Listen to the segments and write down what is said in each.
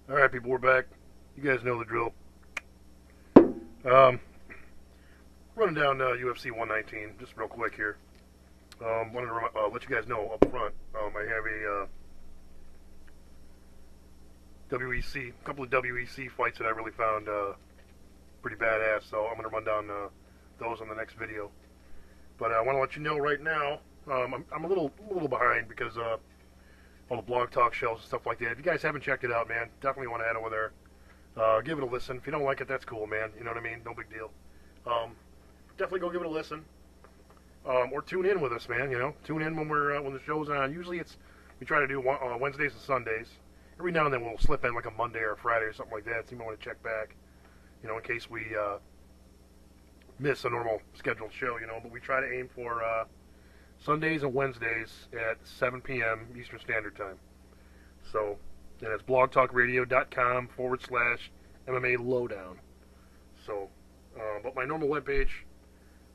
Alright, people, we're back. You guys know the drill. Um, Running down UFC 119, just real quick here. Wanted to let you guys know up front, I have a WEC, a couple of WEC fights that I really found pretty badass, so I'm going to run down those on the next video. But I want to let you know right now, I'm a little behind because all the blog talk shows and stuff like that. If you guys haven't checked it out, man, definitely want to head over there. Give it a listen. If you don't like it, that's cool, man. You know what I mean? No big deal. Definitely go give it a listen. Or tune in with us, man. You know, tune in when when the show's on. Usually we try to do Wednesdays and Sundays. Every now and then we'll slip in like a Monday or a Friday or something like that. So you might want to check back, you know, in case we miss a normal scheduled show. You know, but we try to aim for Sundays and Wednesdays at 7 p.m. Eastern Standard Time. So, and it's blogtalkradio.com/MMA Lowdown. So, but my normal webpage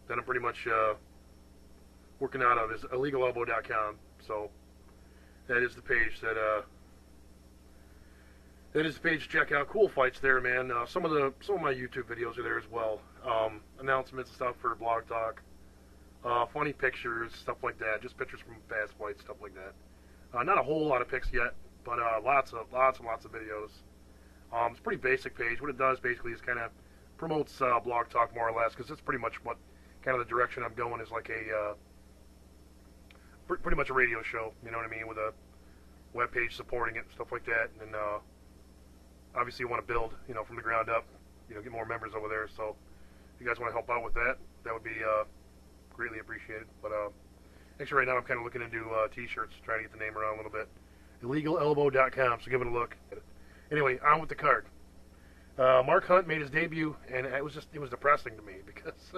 that I'm pretty much working out of is illegalelbow.com. So, that is the page to check out. Cool fights there, man. Some of my YouTube videos are there as well. Announcements and stuff for Blog Talk. Funny pictures, stuff like that. Just pictures from past fights, stuff like that. Not a whole lot of pics yet, but lots of videos. It's a pretty basic page. What it does basically is kind of promotes Blog Talk more or less, because that's pretty much what kind of the direction I'm going is, like a pretty much a radio show. You know what I mean, with a web page supporting it and stuff like that. And obviously you want to build, you know, from the ground up. You know, get more members over there. So if you guys want to help out with that, that would be greatly appreciated. But actually right now I'm kind of looking into t-shirts, trying to get the name around a little bit. illegalelbow.com, so give it a look. Anyway, on with the card. Mark Hunt made his debut, and it was depressing to me, because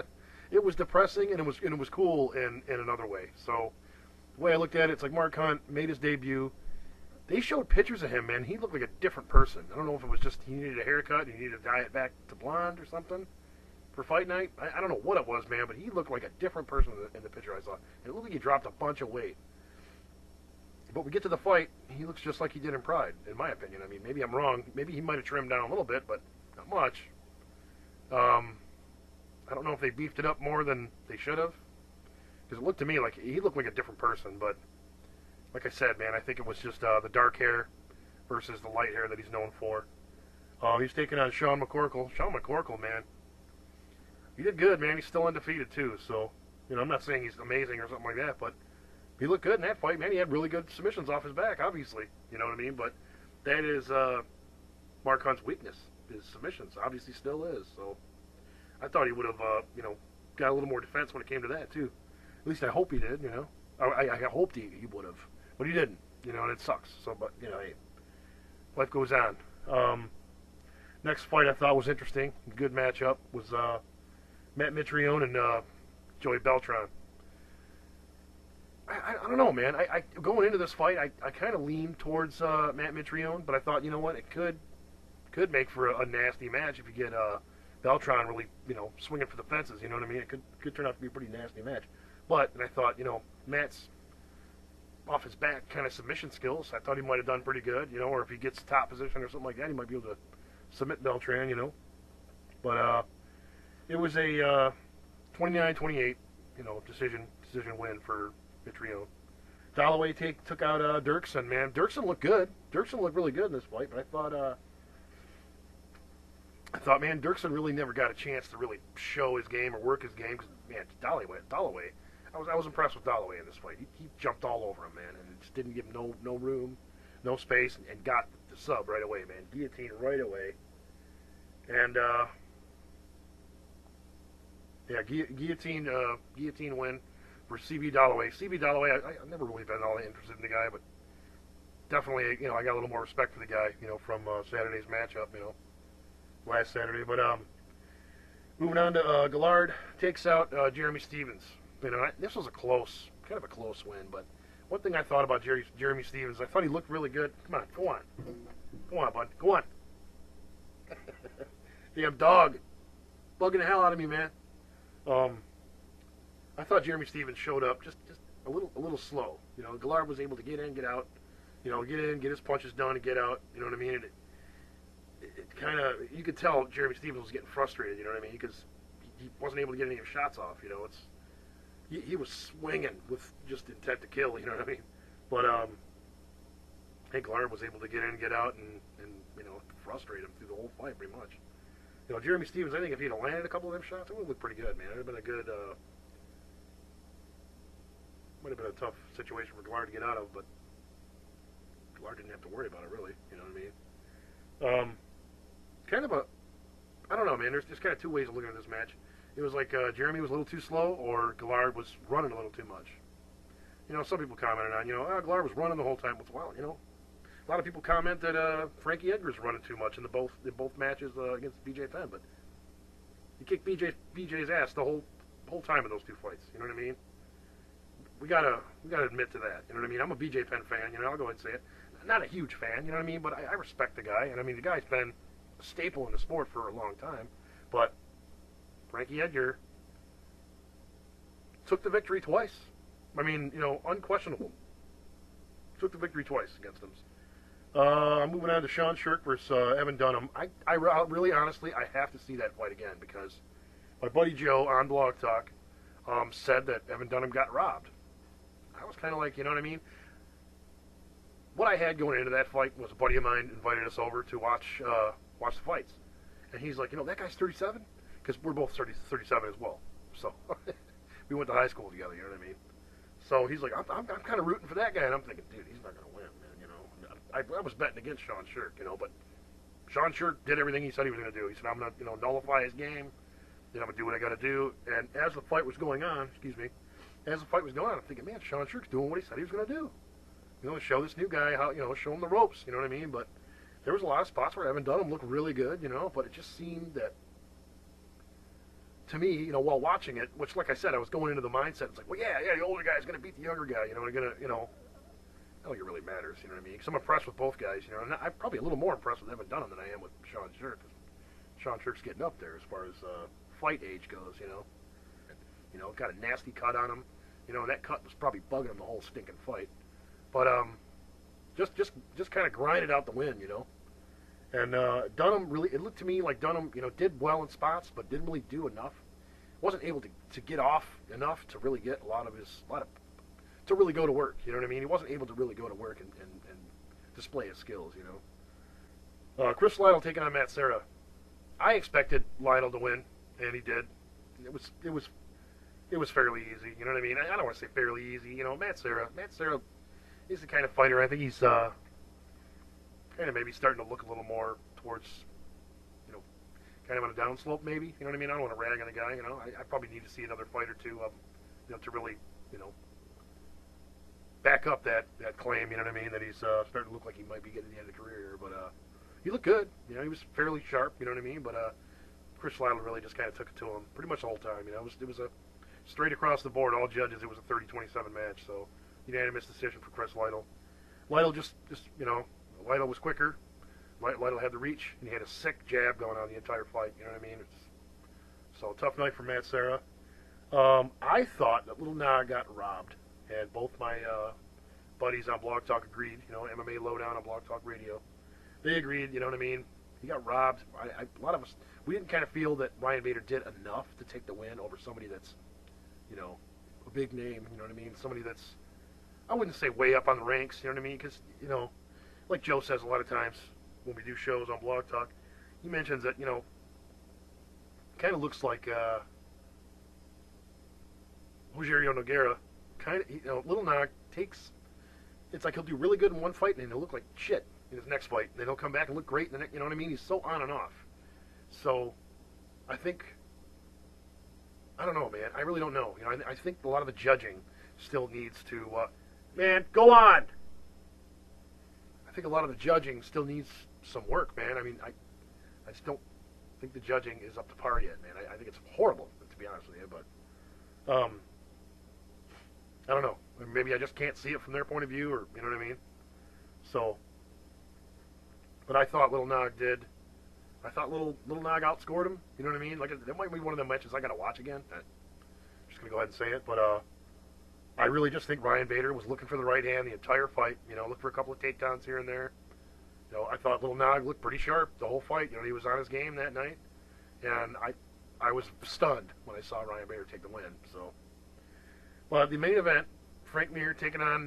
it was depressing and it was cool in another way. So the way I looked at it, it's like Mark Hunt made his debut. They showed pictures of him, man. He looked like a different person. I don't know if it was just he needed a haircut, he needed to dye it back to blonde or something for fight night. I don't know what it was, man, but he looked like a different person in the picture I saw. It looked like he dropped a bunch of weight. But we get to the fight, he looks just like he did in Pride, in my opinion. I mean, maybe I'm wrong. Maybe he might have trimmed down a little bit, but not much. I don't know if they beefed it up more than they should have, because it looked to me like he looked like a different person. But like I said, man, I think it was just the dark hair versus the light hair that he's known for. He's taking on Sean McCorkle. Sean McCorkle, man, he did good, man. He's still undefeated too. So, you know, I'm not saying he's amazing or something like that, but he looked good in that fight, man. He had really good submissions off his back, obviously. You know what I mean? But that is Mark Hunt's weakness, his submissions. Obviously still is. So I thought he would have, you know, got a little more defense when it came to that, too. At least I hope he did, you know. I hoped he would have. But he didn't, you know, and it sucks. So, but, you know, hey, life goes on. Next fight I thought was interesting. Good matchup was Matt Mitrione and Joey Beltran. I don't know, man. I going into this fight, I kind of leaned towards Matt Mitrione, but I thought, you know what, it could make for a nasty match if you get Beltran really, you know, swinging for the fences. You know what I mean? It could turn out to be a pretty nasty match. But and I thought, you know, Matt's off his back kind of submission skills. I thought he might have done pretty good, you know, or if he gets top position or something like that, he might be able to submit Beltran, you know. But it was a 29-28, you know, decision win for Mitrione. Dalloway took out Dirksen, man. Dirksen looked good. Dirksen looked really good in this fight, but I thought, man, Dirksen really never got a chance to really show his game or work his game. Cause, man, Dalloway. I was impressed with Dalloway in this fight. He jumped all over him, man, and just didn't give him no room, no space, and got the sub right away, man. Guillotine right away. And yeah, guillotine win for C.B. Dalloway. C.B. Dalloway, I've never really been all that interested in the guy, but definitely, you know, I got a little more respect for the guy, you know, from Saturday's matchup, you know, last Saturday. But moving on to Gillard takes out Jeremy Stevens. You know, this was kind of a close win, but one thing I thought about Jeremy Stevens, I thought he looked really good. Come on, go on, bud, go on. Damn dog, bugging the hell out of me, man. I thought Jeremy Stevens showed up just a little slow. You know, Gillard was able to get in, get out. You know, get in, get his punches done, and get out. You know what I mean? it kind of, you could tell Jeremy Stevens was getting frustrated, you know what I mean? Because he wasn't able to get any of his shots off, you know. He was swinging with just intent to kill, you know what I mean? But Hank Larn was able to get in, get out, and you know, frustrate him through the whole fight pretty much. You know, Jeremy Stevens, I think if he'd have landed a couple of them shots, it would have looked pretty good, man. It would have been a good, might have been a tough situation for Glar to get out of, but Glar didn't have to worry about it, really. You know what I mean? Kind of a, I don't know, man. There's kind of two ways of looking at this match. It was like Jeremy was a little too slow, or Glar was running a little too much. You know, some people commented on, you know, Glar was running the whole time. Well, you know, a lot of people comment that Frankie Edgar's running too much in both matches against BJ Penn, but he kicked BJ's ass the whole time in those two fights. You know what I mean? We gotta admit to that. You know what I mean? I'm a BJ Penn fan. You know, I'll go ahead and say it. Not a huge fan. You know what I mean? But I respect the guy, and I mean the guy's been a staple in the sport for a long time. But Frankie Edgar took the victory twice. I mean, you know, unquestionable. Took the victory twice against him. Moving on to Sean Shirk versus Evan Dunham. I really, honestly, I have to see that fight again because my buddy Joe on Blog Talk said that Evan Dunham got robbed. I was kind of like, you know what I mean? What I had going into that fight was a buddy of mine invited us over to watch the fights. And he's like, you know, that guy's 37? Because we're both 37 as well. So we went to high school together, you know what I mean? So he's like, I'm kind of rooting for that guy. And I'm thinking, dude, he's not going to win, man, you know. I was betting against Sean Shirk, you know, but Sean Shirk did everything he said he was going to do. He said, I'm going to, you know, nullify his game. You know, I'm going to do what I got to do. And as the fight was going on, as the fight was going on, I'm thinking, man, Sean Shirk's doing what he said he was going to do. You know, show this new guy how, you know, show him the ropes, you know what I mean? But there was a lot of spots where Evan Dunham looked really good, you know, but it just seemed that, to me, you know, while watching it, which, like I said, I was going into the mindset, it's like, well, yeah, the older guy's going to beat the younger guy, you know, they're going to, you know, I don't think it really matters, you know what I mean? Because I'm impressed with both guys, you know, and I'm probably a little more impressed with Evan Dunham than I am with Sean Shirk, because Sean Shirk's getting up there as far as fight age goes, you know. You know, got a nasty cut on him, you know, and that cut was probably bugging him the whole stinking fight. But just kind of grinded out the win, you know. And Dunham really, it looked to me like Dunham, you know, did well in spots, but didn't really do enough. Wasn't able to get off enough to really get to really go to work. You know what I mean? He wasn't able to really go to work and display his skills, you know. Chris Lytle taking on Matt Serra. I expected Lytle to win, and he did. It was fairly easy. You know what I mean? I don't want to say fairly easy. You know, Matt Serra is the kind of fighter. I think he's kind of maybe starting to look a little more towards, you know, kind of on a downslope maybe. You know what I mean? I don't want to rag on the guy. You know, I probably need to see another fight or two, you know, to really, you know, back up that claim. You know what I mean? That he's starting to look like he might be getting to the end of the career. But he looked good. You know, he was fairly sharp. You know what I mean? But Chris Lytle really just kind of took it to him pretty much the whole time. You know, it was a straight across the board. All judges, it was a 30-27 match. So unanimous decision for Chris Lytle. Lytle just you know, Lytle was quicker. Lytle had the reach, and he had a sick jab going on the entire fight. You know what I mean? So tough night for Matt Serra. I thought that Little Nog got robbed, and both my buddies on Blog Talk agreed. You know, MMA Lowdown on Blog Talk Radio, they agreed. You know what I mean? He got robbed. A lot of us, we didn't kind of feel that Ryan Bader did enough to take the win over somebody that's, you know, a big name. You know what I mean? Somebody that's, I wouldn't say way up on the ranks. You know what I mean? Because, you know, like Joe says a lot of times when we do shows on Blog Talk, he mentions that, you know, kind of looks like Rogerio Nogueira. Kind of, you know, Little Nog takes, it's like he'll do really good in one fight and then he'll look like shit in his next fight. And then he'll come back and look great. And then, you know what I mean? He's so on and off. So I think, I don't know, man. I really don't know. You know, I think a lot of the judging still needs to, man, go on. I think a lot of the judging still needs some work, man. I mean, I just don't think the judging is up to par yet, man. I think it's horrible, to be honest with you. But I don't know. Maybe I just can't see it from their point of view, or you know what I mean. So, but I thought Little Nog did. I thought Little Nog outscored him. You know what I mean? Like that might be one of the matches I got to watch again. I'm just gonna go ahead and say it, but I really just think Ryan Bader was looking for the right hand the entire fight. You know, looked for a couple of takedowns here and there, You know, I thought Little Nog looked pretty sharp the whole fight. You know, he was on his game that night, and I was stunned when I saw Ryan Bader take the win. So, well, the main event, Frank Mir taking on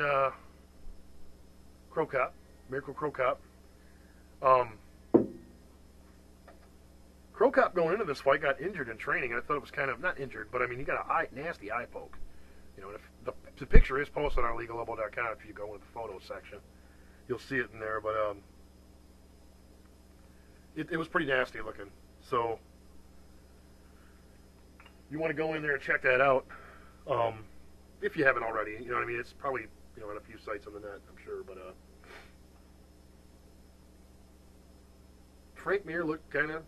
Crocop, Miracle Crocop. Crocop going into this fight got injured in training, and I thought it was kind of, not injured, but I mean, he got a nasty eye poke. You know, and if the picture is posted on LegalElbow.com. If you go into the photos section, you'll see it in there. But it was pretty nasty looking. So you want to go in there and check that out if you haven't already. You know what I mean? It's probably, you know, on a few sites on the net, I'm sure. But Frank Mir looked kind of.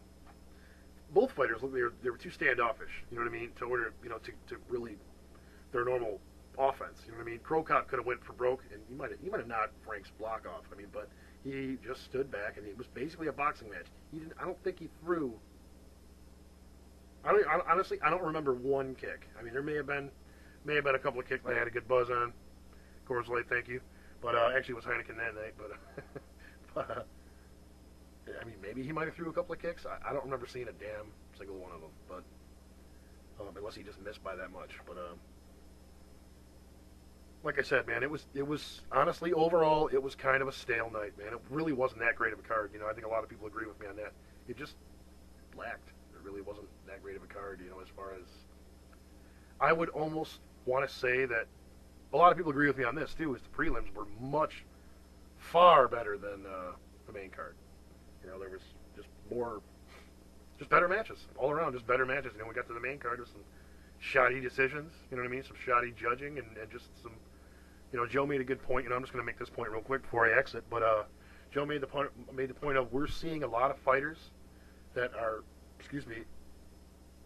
Both fighters looked they were too standoffish. You know what I mean? To order, you know, to really their normal offense. You know what I mean? Crocop could have went for broke, and he might have knocked Frank's block off. I mean, but he just stood back, and it was basically a boxing match. He didn't. I don't think he threw. Honestly, I don't remember one kick. I mean, there may have been a couple of kicks I had a good buzz on. Coors Light, thank you. But actually, it was Heineken that night. But I mean, maybe he might have threw a couple of kicks. I don't remember seeing a damn single one of them. But unless he just missed by that much. But like I said, man, it was honestly overall it was kind of a stale night, man. It really wasn't that great of a card. You know, I think a lot of people agree with me on that. It just lacked. It really wasn't that great of a card. You know, as far as I would almost want to say that a lot of people agree with me on this too. Is the prelims were far better than the main card. You know, there was just better matches all around, just better matches. You know, we got to the main card with some shoddy decisions. You know what I mean? Some shoddy judging and just some. You know, Joe made a good point. You know, I'm just going to make this point real quick before I exit. But Joe made the point of we're seeing a lot of fighters that are,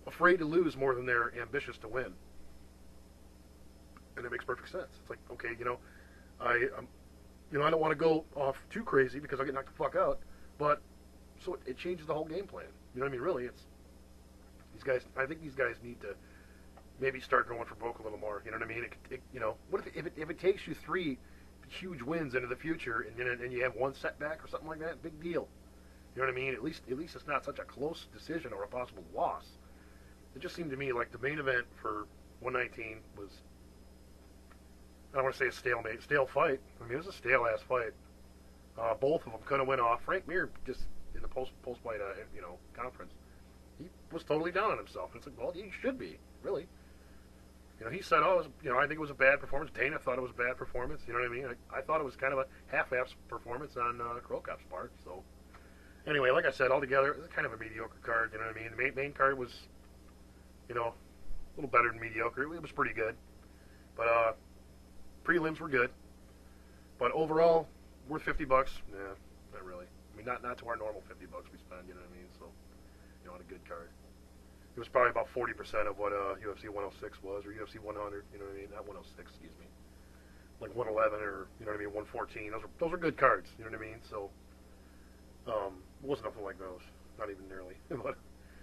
afraid to lose more than they're ambitious to win, and it makes perfect sense. It's like, okay, you know, I don't want to go off too crazy because I'll get knocked the fuck out. But so it changes the whole game plan. You know what I mean? Really, it's these guys. I think these guys need to maybe start going for broke a little more. You know what I mean? You know, what if it takes you 3 huge wins into the future and you have one setback or something like that? Big deal. You know what I mean? At least it's not such a close decision or a possible loss. It just seemed to me like the main event for 119 was, I don't want to say a stale fight. I mean, it was a stale ass fight. Both of them could have went off. Frank Mir just in the post fight conference, he was totally down on himself. And it's like, well, he should be, really. You know, he said, "Oh, I think it was a bad performance." Dana thought it was a bad performance. You know what I mean? I thought it was kind of a half-ass performance on Crocop's part. So, anyway, like I said, altogether, it was kind of a mediocre card. You know what I mean? The main card was, you know, a little better than mediocre. It was pretty good, but prelims were good. But overall, worth $50? Nah, not really. I mean, not to our normal $50 we spend. You know what I mean? So, you know, on a good card. It was probably about 40% of what UFC 106 was, or UFC 100. You know what I mean? Not 106, excuse me. Like 111 or, you know what I mean, 114. Those are good cards. You know what I mean? So, it wasn't nothing like those. Not even nearly. But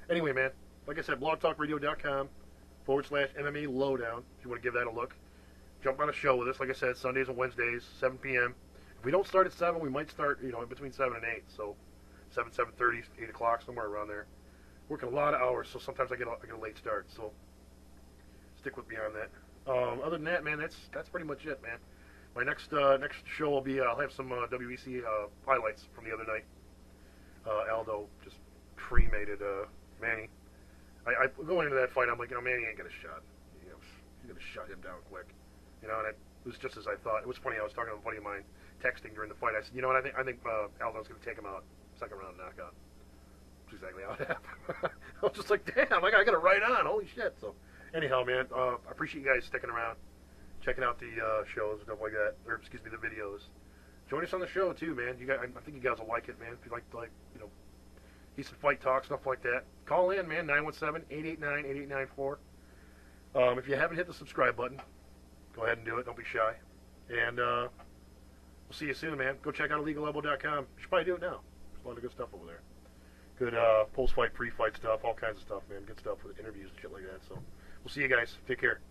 anyway, man, like I said, blogtalkradio.com/MMA Lowdown. If you want to give that a look, jump on a show with us. Like I said, Sundays and Wednesdays, 7 p.m. If we don't start at 7, we might start, you know, between 7 and 8. So 7:30, 8 o'clock, somewhere around there. Working a lot of hours, so sometimes I get a late start. So stick with me on that. Other than that, man, that's pretty much it, man. My next show will be I'll have some WEC highlights from the other night. Aldo just cremated Manny. I going into that fight, I'm like, you know, Manny ain't got a shot. You know, he's gonna shut him down quick. You know, and it was just as I thought. It was funny. I was talking to a buddy of mine, texting during the fight. I said, you know what? I think Aldo's gonna take him out, second round knockout. That's exactly how it happened. I was just like, damn, I got it right on. Holy shit. So, anyhow, man, I appreciate you guys sticking around, checking out the shows and stuff like that, or excuse me, the videos. Join us on the show too, man. You guys, I think you guys will like it, man. If you like, you know, decent fight talk, stuff like that, call in, man. 917-889-8894. If you haven't hit the subscribe button, go ahead and do it. Don't be shy. And we'll see you soon, man. Go check out LegalElbow.com. You should probably do it now. There's a lot of good stuff over there. Good post-fight, pre-fight stuff, all kinds of stuff, man. Good stuff with interviews and shit like that. So we'll see you guys. Take care.